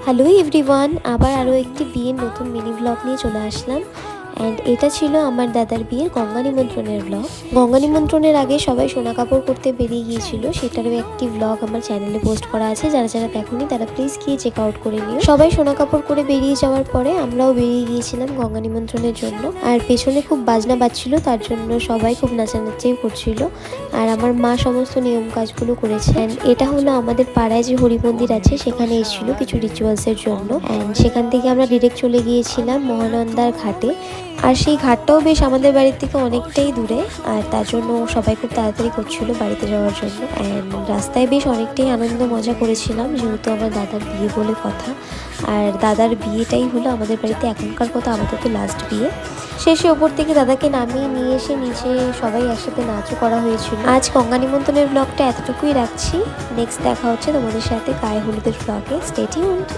Hello everyone, আবার আরও একটি বিয়ের নতুন মিনি ব্লগ নিয়ে চলে আসলাম। অ্যান্ড এটা ছিল আমার দাদার বিয়ের গঙ্গা নিমন্ত্রণের ব্লগ। গঙ্গা নিমন্ত্রণের আগে সবাই সোনা কাপড় করতে বেরিয়ে গিয়েছিল, সেটারও একটি ব্লগ আমার চ্যানেলে পোস্ট করা আছে। যারা যারা দেখোনি তারা প্লিজ গিয়ে চেক আউট করে নিও। সবাই সোনা কাপড় করে বেরিয়ে যাওয়ার পরে আমরাও বেরিয়ে গিয়েছিলাম গঙ্গা নিমন্ত্রণের জন্য। আর পেছনে খুব বাজনা বাজছিল, তার জন্য সবাই খুব নাচানাচিও করছিল। আর আমার মা সমস্ত নিয়ম কাজগুলো করেছে। অ্যান্ড এটা হলো আমাদের পাড়ায় যে হরি মন্দির আছে, সেখানে এসেছিল কিছু রিচুয়ালসের জন্য। অ্যান্ড সেখান থেকে আমরা ডিরেক্ট চলে গিয়েছিলাম মহানন্দার ঘাটে। আর সেই ঘাটটাও বেশ আমাদের বাড়ির থেকে অনেকটাই দূরে, আর তার জন্য সবাই খুব তাড়াতাড়ি করছিল বাড়িতে যাওয়ার জন্য। অ্যান্ড রাস্তায় বেশ অনেকটাই আনন্দ মজা করেছিলাম, যেহেতু আমার দাদার বিয়ে বলে কথা। আর দাদার বিয়েটাই হলো আমাদের বাড়িতে এখনকার কথা আপাতত লাস্ট বিয়ে। শেষে ওপর থেকে দাদাকে নামিয়ে নিয়ে এসে নিচে সবাই একসাথে নাচও করা হয়েছিল। আজ গঙ্গা নিমন্ত্রণের ব্লগটা এতটুকুই রাখছি। নেক্সট দেখা হচ্ছে তোমাদের সাথে গায়ে হলুদের ব্লগে। Stay tuned.